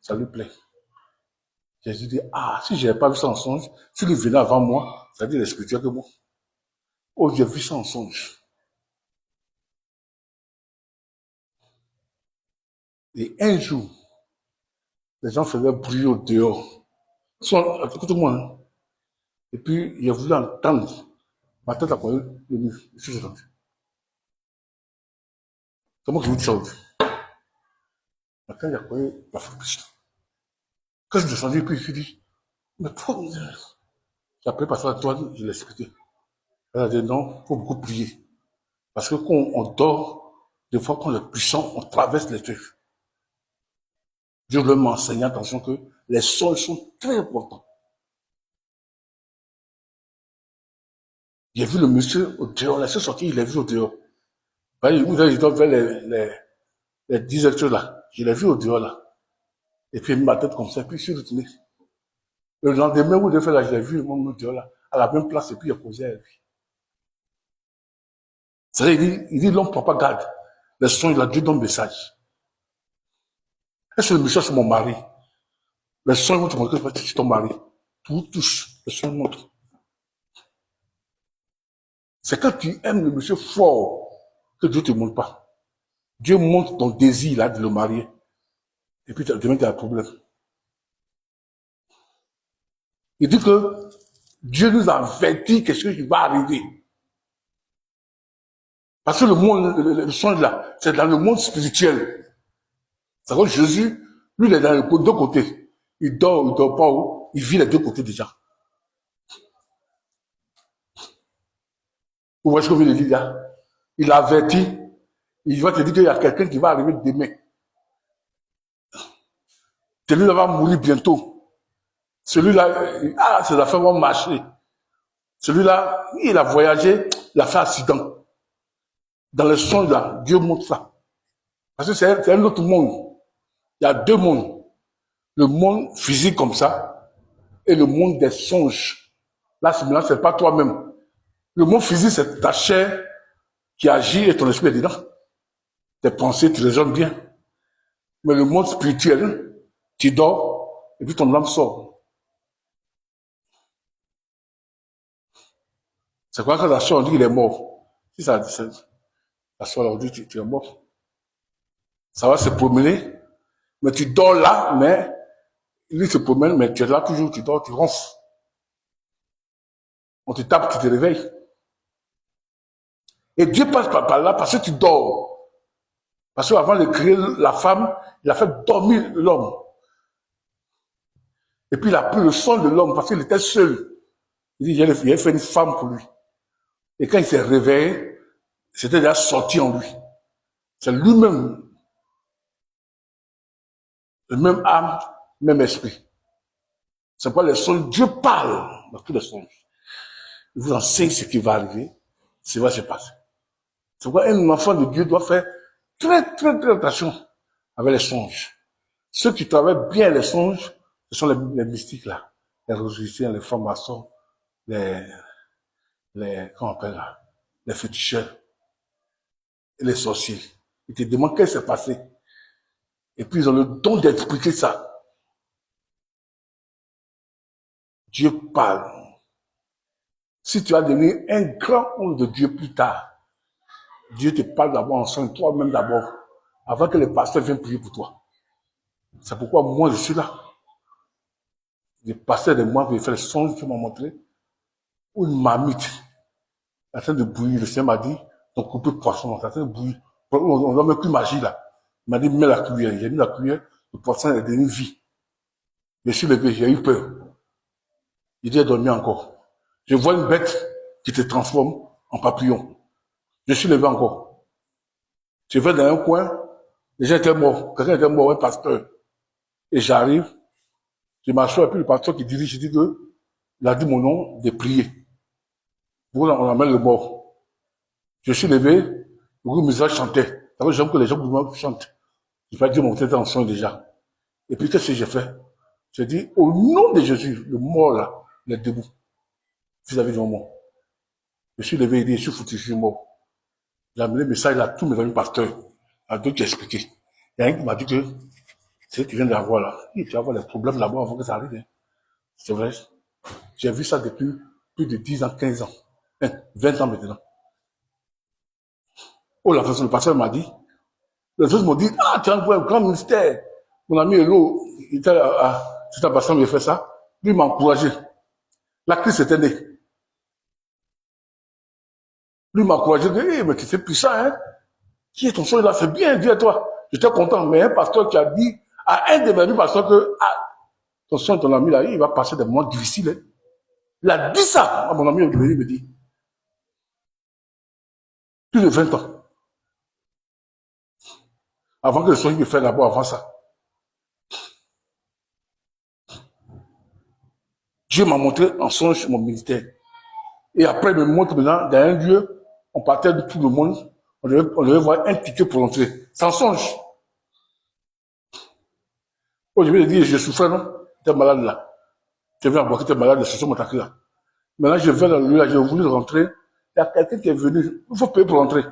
ça lui plaît. J'ai dit, ah, si je n'avais pas vu ça en songe, s'il venait avant moi, ça veut dire les spirituels que moi. Oh, j'ai vu ça en songe. Et un jour, les gens faisaient bruit au dehors. Écoute-moi, hein. Et puis, il a voulu entendre. Ma tête a connu le mur. Je suis descendu. C'est moi qui vous dis ça aujourd'hui. Ma tête a connu la frustration. Quand je suis descendu, puis je me suis dit, mais pourquoi j'ai appelé pasteur Antoine, je l'ai expliqué. Elle a dit non, il faut beaucoup prier. Parce que quand on dort, des fois, quand on est puissant, on traverse les trucs. Dieu veut m'enseigner, attention, que les songes sont très importants. J'ai vu le monsieur au dehors, laissé sortir, il l'a vu au dehors. Vous avez dit, vers les 10 heures là. Je l'ai vu au dehors là. Et puis il a mis ma tête comme ça, puis je suis retourné. Le lendemain où j'ai fait là, je l'ai vu, mon au dehors là, à la même place, et puis il a posé à lui. C'est-à-dire, il dit, l'homme ne prend pas garde. Les songes, il a Dieu donne un message. Est-ce que le monsieur, c'est mon mari? Les songes vont te montrer que c'est ton mari. Tout touche, les songes montrent. C'est quand tu aimes le monsieur fort que Dieu ne te montre pas. Dieu montre ton désir là de le marier. Et puis demain, tu as un problème. Il dit que Dieu nous avertit quelque chose qui va arriver. Parce que le monde, le songe là, c'est dans le monde spirituel. C'est que Jésus, lui, il est dans les deux côtés. Il dort pas où? Il vit les deux côtés déjà. Vous voyez ce que je veux dire là? Il avertit. Il va te dire qu'il y a quelqu'un qui va arriver demain. Celui-là va mourir bientôt. Celui-là, ah, ses affaires vont marcher. Celui-là, il a voyagé, il a fait accident. Dans le songe là, Dieu montre ça. Parce que c'est un autre monde. Il y a deux mondes. Le monde physique comme ça et le monde des songes. Là, c'est pas toi-même. Le monde physique, c'est ta chair qui agit et ton esprit est dedans. Tes pensées, tu raisonnes bien. Mais le monde spirituel, tu dors et puis ton âme sort. C'est quoi quand la soeur, on dit qu'il est mort? Si ça, la soeur, on dit tu es mort. Ça va se promener, mais tu dors là, mais lui se promène, mais tu es là toujours, tu dors, tu ronfles. On te tape, tu te réveilles. Et Dieu passe par là parce que tu dors. Parce qu'avant de créer la femme, il a fait dormir l'homme. Et puis il a pris le son de l'homme parce qu'il était seul. Il dit, j'ai fait une femme pour lui. Et quand il s'est réveillé, c'était déjà sorti en lui. C'est lui-même, le même âme, même esprit. C'est pourquoi les songes, Dieu parle dans tous les songes. Il vous enseigne ce qui va arriver, ce qui va se passer. C'est pourquoi un enfant de Dieu doit faire très, très, très attention avec les songes. Ceux qui travaillent bien les songes, ce sont les mystiques là, les rosiciens, les francs-maçons, comment on appelle là, les féticheurs, et les sorciers. Ils te demandent qu'est-ce qui s'est passé. Et puis ils ont le don d'expliquer ça. Dieu parle. Si tu vas devenir un grand homme de Dieu plus tard, Dieu te parle d'abord en son, toi-même d'abord, avant que les pasteurs viennent prier pour toi. C'est pourquoi moi je suis là. Les pasteurs de moi, j'ai fait le songe qu'ils m'ont montré, où une marmite est en train de bouillir. Le Seigneur m'a dit, ton coupé de poisson est en train de bouillir. On n'a même plus magie là. Il m'a dit, mets la cuillère. J'ai mis la cuillère, le poisson est devenu vie. Je suis levé, j'ai eu peur. Il dit, dormi encore. Je vois une bête qui te transforme en papillon. Je suis levé encore. Je vais dans un coin, les gens étaient morts. Quelqu'un était mort, un pasteur. Et j'arrive, je m'assois, et puis le pasteur qui dirige, il dit que, il a dit mon nom, de prier. On amène le mort. Je suis levé, le groupe musical chantait. D'abord, j'aime que les gens chantent. Je vais dire mon tête en son déjà. Et puis, qu'est-ce que j'ai fait? J'ai dit, au nom de Jésus, le mort là, il est debout. Vis-à-vis de mon mort. Je suis levé, il dit, je suis foutu, je suis mort. J'ai amené le message là, tous mes amis pasteurs. À d'autres qui expliqué. Il y a un qui m'a dit que, c'est ce que tu viens d'avoir là. Tu vas avoir des problèmes là-bas avant que ça arrive. Hein. C'est vrai. J'ai vu ça depuis plus de 10 ans, 15 ans. 20 ans maintenant. Oh, la façon, le pasteur m'a dit, les autres m'ont dit, ah, tu as un grand ministère. Mon ami Hello, il était à Bassan, il a fait ça. Lui, il m'a encouragé. La crise était née. Lui, il m'a encouragé, hey, mais tu fais plus ça, hein. Qui est ton son, il a fait bien, dis-toi. J'étais content, mais un pasteur qui a dit à un de mes amis pasteurs que, ah, ton son, ton ami là, il va passer des moments difficiles, hein. Il a dit ça à mon ami, il me dit. Plus de 20 ans. Avant que le son me fasse d'abord avant ça. Dieu m'a montré en songe mon ministère. Et après, il me montre maintenant, dans un lieu, on partait de tout le monde, on devait voir un ticket pour entrer. Sans songe. Aujourd'hui, il dit, je souffrais, non? J'étais malade là. Je viens à voir que tu es malade, c'est sur mon taquet là. Maintenant, je vais dans le lieu là, j'ai voulu rentrer. Il y a quelqu'un qui est venu. Il faut payer pour rentrer.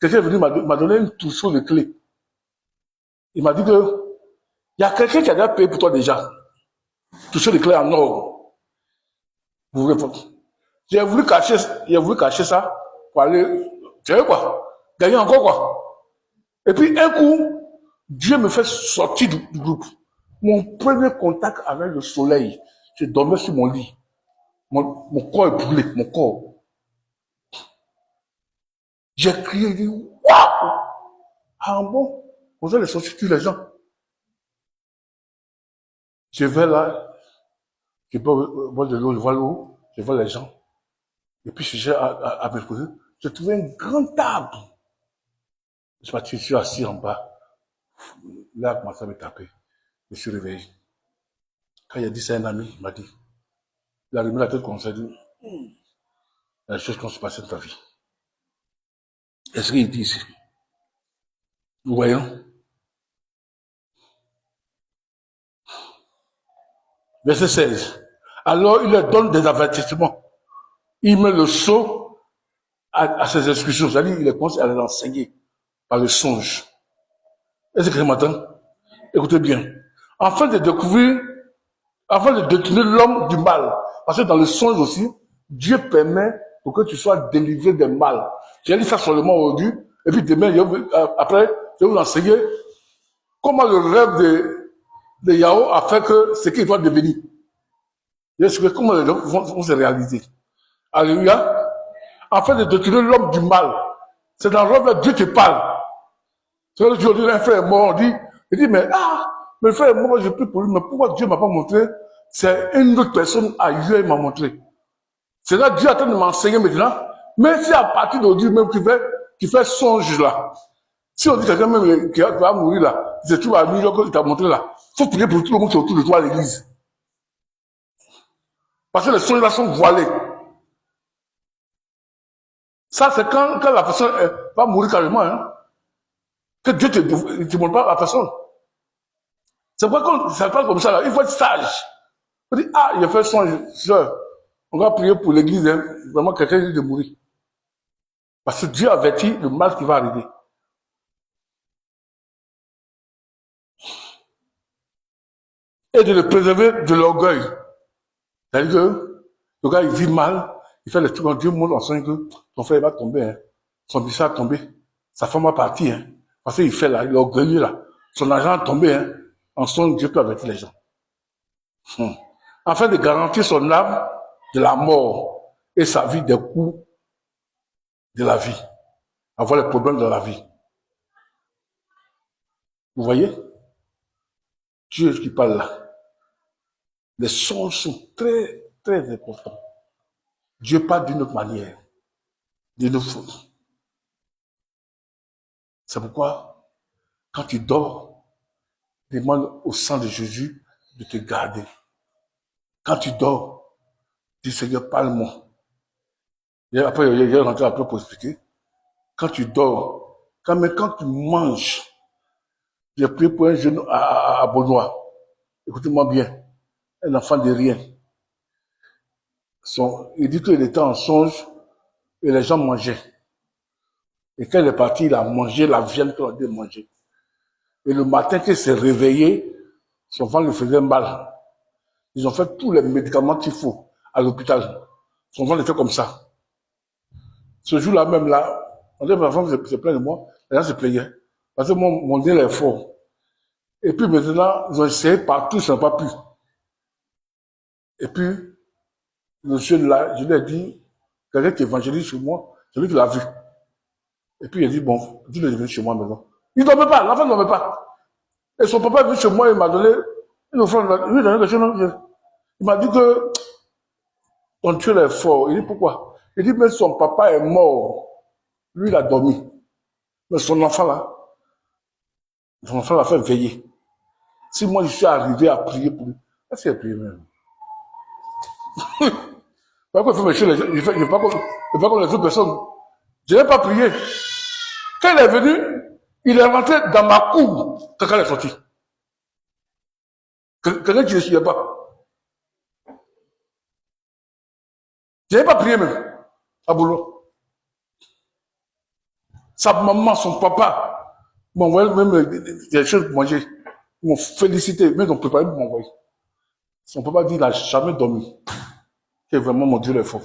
Quelqu'un est venu, m'a donné une touche de clé. Il m'a dit que, il y a quelqu'un qui a déjà payé pour toi déjà. Toucher les clés en or. Vous répondez. J'ai voulu cacher ça pour aller, tu sais quoi, gagner encore quoi. Et puis un coup, Dieu me fait sortir du groupe. Mon premier contact avec le soleil, je dormais sur mon lit. Mon corps est brûlé, mon corps. J'ai crié, j'ai dit, waouh! Ah bon? Vous allez sortir tous les gens. Je vais là, je bois de l'eau, je vois l'eau, je vois les gens. Et puis je suis à me poser. J'ai trouvé un grand arbre. Je suis assis en bas. Là, il a commencé à me taper. Je me suis réveillé. Quand il a dit ça à un ami, il m'a dit, il a remis la tête comme ça, il a dit, il y a des choses qui vont se passer dans ta vie. Est-ce qu'il dit ici? Nous voyons. Verset 16. Alors il leur donne des avertissements. Il met le sceau à ses exclusions. C'est-à-dire, il commence à les enseigner par le songe. Est-ce que je m'entends? Écoutez bien. Afin de découvrir, afin de détourner l'homme du mal. Parce que dans le songe aussi, Dieu permet pour que tu sois délivré des mal. J'ai dit ça seulement aujourd'hui, et puis demain, après, je vais vous enseigner comment le rêve de Yahoo a fait que ce qu'il doit devenir. Je vais expliquer comment les rêves vont se réaliser. Alléluia. En fait, de détruire l'homme du mal. C'est dans le rêve que Dieu te parle. C'est vrai que tu dis, un frère est mort, il dit, mais le frère est mort, je prie pour lui, mais pourquoi Dieu ne m'a pas montré? C'est une autre personne ailleurs qui m'a montré. C'est là que Dieu est en train de m'enseigner maintenant. Mais c'est à partir d'aujourd'hui même qui fait songe là. Si on dit quelqu'un même qui va mourir là, c'est tout à New York qu'il t'a montré là. Il faut prier pour tout le monde qui est autour de toi à l'église. Parce que les songes là sont voilés. Ça, c'est quand la personne va mourir carrément. Hein, que Dieu ne te montre pas la personne. C'est pourquoi quand ça parle comme ça, là, il faut être sage. On dit, il a fait songe, soeur. On va prier pour l'église, hein, vraiment quelqu'un dit de mourir. Parce que Dieu avertit le mal qui va arriver. Et de le préserver de l'orgueil. C'est-à-dire que le gars, il vit mal, il fait les trucs, Dieu montre en songe que son frère va tomber, hein. Son fils va tomber, sa femme va partir, hein. Parce qu'il fait là, il est orgueilleux là. Son argent a tombé, hein. En songe, Dieu peut avertir les gens. Afin de garantir son âme de la mort et sa vie des coups de la vie. Avoir les problèmes de la vie. Vous voyez? Dieu qui parle là. Les songes sont très, très importants. Dieu parle d'une autre manière, d'une autre façon. C'est pourquoi, quand tu dors, demande au sang de Jésus de te garder. Quand tu dors, dis Seigneur, parle-moi. Et après, il y a rentré après pour expliquer. Quand tu dors, quand tu manges, j'ai prié pour un jeune à Beaunois. Écoutez-moi bien. Un enfant de rien. Il dit qu'il était en songe et les gens mangeaient. Et quand il est parti, il a mangé la viande qu'on a dû manger. Et le matin qu'il s'est réveillé, son ventre lui faisait mal. Ils ont fait tous les médicaments qu'il faut à l'hôpital. Son ventre était comme ça. Ce jour-là même là, on dit ma femme se plaint de moi, les gens se plaignaient. Parce que mon nez est fort. Et puis maintenant, ils ont essayé partout, ça n'a pas pu. Et puis, le jeune là, je lui ai dit, quelqu'un qui évangélise chez moi, c'est lui qui l'a vu. Et puis il a dit, bon, Dieu est venu chez moi maintenant. Il ne dormait pas, l'enfant ne dormait pas. Et son papa est venu chez moi, il m'a donné une offrande, il m'a donné quelque chose. Il m'a dit que ton Dieu est fort. Il dit pourquoi? Il dit, mais son papa est mort. Lui, il a dormi. Mais son enfant l'a fait veiller. Si moi je suis arrivé à prier pour lui, est-ce qu'il a prié même? Pourquoi il faut me chier les gens? Il ne fait pas comme les autres personnes. Je n'ai pas prié. Quand il est venu, il est rentré dans ma cour. Quelqu'un est sorti. Quelqu'un qui ne suivait pas. Je n'ai pas prié même. À boulot. Sa maman, son papa m'envoyaient même des choses pour manger. Ils m'ont félicité, mais ils ont préparé pour m'envoyer. Son papa dit qu'il n'a jamais dormi. Que vraiment mon Dieu est fort.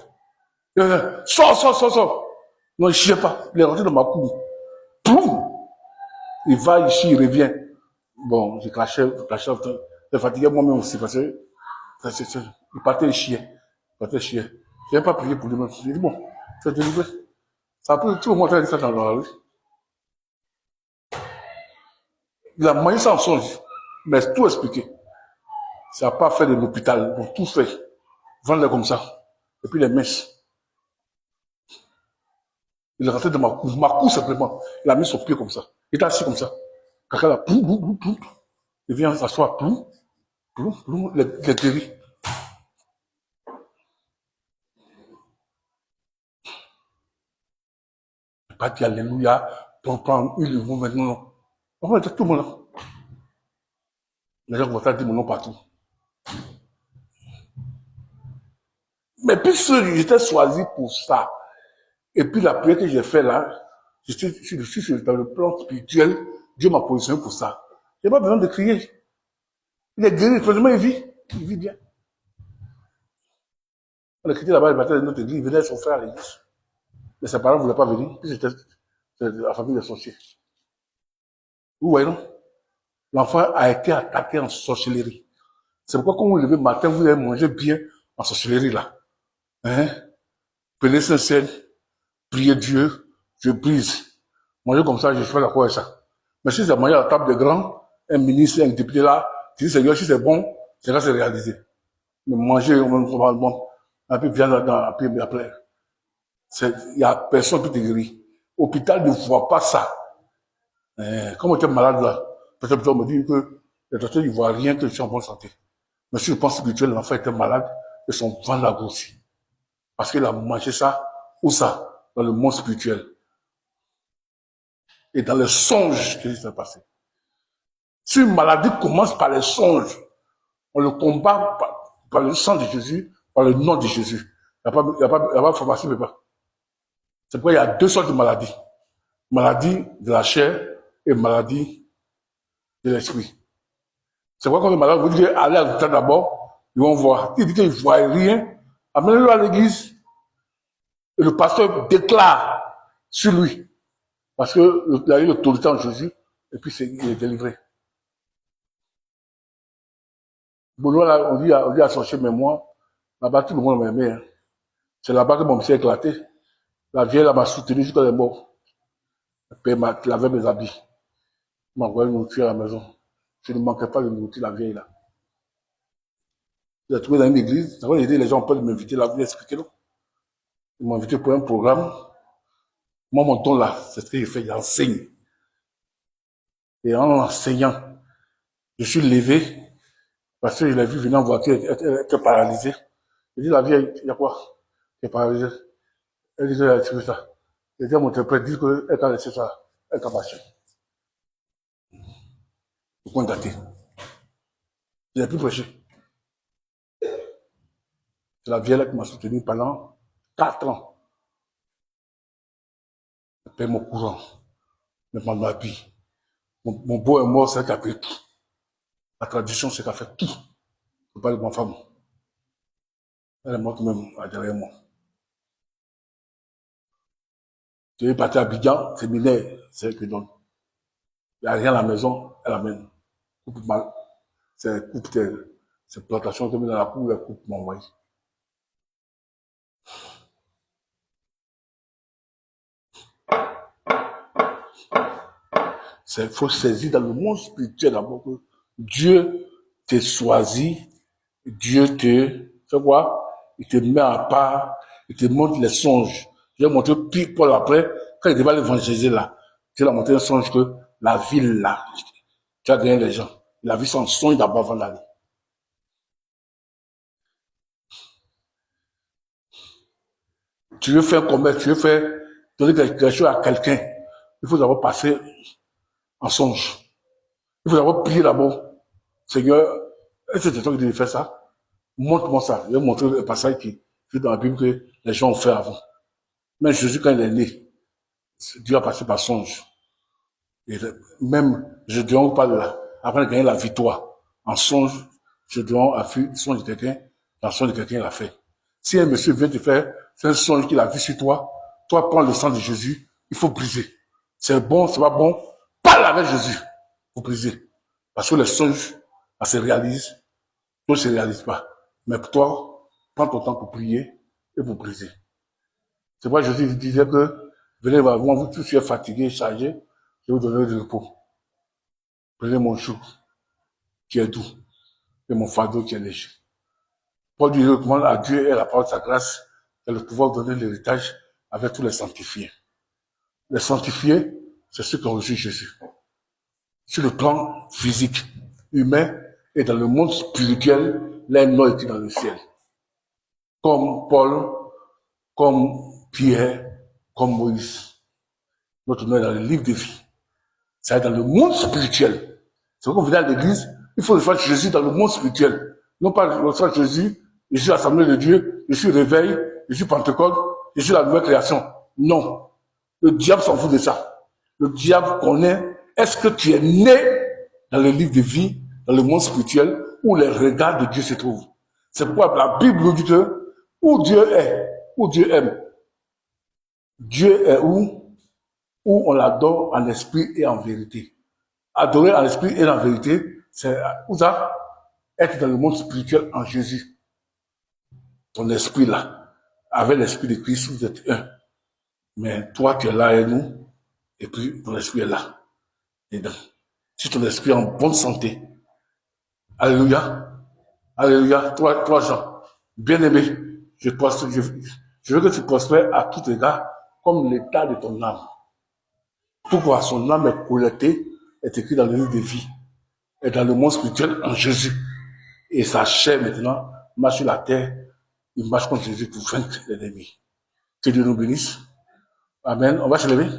Il a dit, sors. Non, il ne chiait pas. Il est rentré dans ma cour. Poum! Il va ici, il revient. Bon, j'ai craché, j'ai fatigué moi-même aussi parce que il partait, il chiait. Je n'ai pas prié pour lui-même. J'ai dit, bon, c'est délivré. Ça a pris tout le monde a dit ça dans la rue. Il a mangé ça en songe, mais tout expliqué. Ça n'a pas fait de l'hôpital, donc tout fait. Vendre comme ça. Et puis les messes. Il est rentré dans ma cour simplement. Il a mis son pied comme ça. Il était assis comme ça. Quelqu'un là, poum. Il vient s'asseoir, poum, les guérit. Il n'a pas dit alléluia pour prendre une nouveau maintenant. Non. On va dire tout le monde là. Les gens vont dire mon nom partout. Mais puisque j'étais choisi pour ça, et puis la prière que j'ai faite là, je suis dans le plan spirituel, Dieu m'a positionné pour ça. Je n'ai pas besoin de crier. Il est guéri, finalement il vit bien. On a quitté là-bas le matin de notre église, il venait son frère à l'église. Mais ses parents ne voulaient pas venir, puis c'était la famille des sorciers. Vous voyez, non? L'enfant a été attaqué en sorcellerie. C'est pourquoi quand vous levez le matin, vous allez manger bien en sorcellerie là. Hein? Prenez Saint-Seine, priez Dieu, je brise. Manger comme ça, je fais la quoi avec ça. Mais si c'est manger à la table de grands, un ministre, un député là, tu dis Seigneur, si c'est bon, c'est là c'est réalisé. Mais manger, bon, un peu bien là, puis après, il y a personne qui te guérit. Hôpital ne voit pas ça. Comme tu es malade là, peut-être on me dit que les docteurs ne voient rien que je suis en bonne santé. Mais si je pense spirituel, l'enfant était malade et son ventre l'a grossi. Parce qu'il a mangé ça, où ça? Dans le monde spirituel. Et dans les songes, qu'est-ce qui s'est passé? Si une maladie commence par les songes, on le combat par le sang de Jésus, par le nom de Jésus. Il n'y a pas de pharmacie, mais pas. C'est pourquoi il y a deux sortes de maladies. Maladie de la chair et maladie de l'esprit. C'est pourquoi quand le malade vous dit allez à l'hôpital d'abord, ils vont voir. Il dit qu'ils ne voient rien. Amenez-le à l'église. Et le pasteur déclare sur lui. Parce qu'il a eu l'autorité en Jésus, et puis il est délivré. Bon, là, on dit à sorcier, mais moi, là-bas, tout le monde m'aimait. Hein. C'est là-bas que mon monsieur a éclaté. La vieille, là, m'a soutenu jusqu'à la mort. Elle m'a lavé mes habits. Elle m'a envoyé une nourriture à la maison. Je ne manquais pas de nourriture, la vieille, là. Je l'ai trouvé dans une église. Quand j'ai dit, les gens peuvent m'inviter là, vous expliquer, non? Ils m'ont invité pour un programme. Moi, mon don là, c'est ce que j'ai fait, j'enseigne. Et en enseignant, je suis levé, parce que je l'ai vu venir en voiture, elle était paralysée. J'ai dit, la vieille, il y a quoi? Elle est paralysée. Elle dit, elle a tiré ça. J'ai dit à mon interprète, dis qu'elle t'a laissé ça, elle t'a marché. Vous contactez. Je n'ai plus prêché. C'est la vieille là qui m'a soutenu pendant 4 ans. Elle paye mon courant, elle m'a m'habille. Mon beau est mort, c'est elle qui a payé tout. La tradition, c'est qu'elle a fait tout. Je ne parle de ma femme. Elle est morte même derrière moi. Je vais partir à Abidjan, c'est Minet, c'est elle qui donne. Il n'y a rien à la maison, elle amène. Coupe mal. C'est coupe c'est plantation que met dans la cour, elle coupe m'envoie. Il faut saisir dans le monde spirituel d'abord que Dieu te choisit, Dieu te fait quoi? Il te met à part, il te montre les songes. Je vais montrer Paul après, quand il devait aller évangéliser là, il a montré un songe que la ville là, tu as gagné les gens. Il a vu son songe d'abord avant d'aller. Tu veux faire commerce, tu veux faire donner quelque chose à quelqu'un, il faut d'abord passer en songe. Il faut d'abord prier d'abord. Seigneur, est-ce que c'est toi qui devais faire ça? Montre-moi ça. Je vais montrer un passage qui est dans la Bible que les gens ont fait avant. Mais Jésus, quand il est né, Dieu a passé par songe. Et même Gédéon parle là, avant de gagner la victoire, en songe, Gédéon a vu le songe de quelqu'un, dans le songe de quelqu'un, il a fait. Si un monsieur vient te faire, c'est un songe qu'il a vu sur toi, toi prends le sang de Jésus, il faut briser. C'est bon, c'est pas bon, parle avec Jésus. Il faut briser. Parce que les songes, ça se réalise, tout ne se réalise pas. Mais pour toi, prends ton temps pour prier et pour briser. C'est pourquoi Jésus disait que, venez voir moi, vous tous êtes fatigués, chargés, je vais vous donner du repos. Prenez mon joug, qui est doux, et mon fardeau qui est léger. Paul dit, recommande à Dieu et à la parole de sa grâce, et le pouvoir de donner l'héritage avec tous les sanctifiés. Les sanctifiés, c'est ceux qui ont reçu Jésus. Sur le plan physique, humain, et dans le monde spirituel, les noms écrits dans le ciel. Comme Paul, comme Pierre, comme Moïse. Notre nom est dans le livre de vie. C'est dans le monde spirituel. C'est quand vous venez à l'église, il faut le faire Jésus dans le monde spirituel. Non pas le faire Jésus, je suis l'Assemblée de Dieu, je suis réveil, je suis Pentecôte, je suis la nouvelle création. Non. Le diable s'en fout de ça. Le diable connaît, est-ce que tu es né dans le livre de vie, dans le monde spirituel, où les regards de Dieu se trouvent. C'est pourquoi la Bible nous dit que Où Dieu est, où Dieu aime. Dieu est où on l'adore en esprit et en vérité. Adorer en esprit et en vérité, c'est où ça? Être dans le monde spirituel en Jésus. Ton esprit là, avec l'esprit de Christ, vous êtes un. Mais toi, tu es là et nous, et puis ton esprit est là. Dedans. Si ton esprit est en bonne santé, alléluia, alléluia, toi Jean, bien-aimé, je veux que tu prospères à tout égard comme l'état de ton âme. Pourquoi son âme est collectée, est écrite dans le livre de vie, est dans le monde spirituel en Jésus. Et sa chair maintenant marche sur la terre, il marche contre Jésus pour vaincre l'ennemi. Que Dieu nous bénisse. Amen. On va se lever.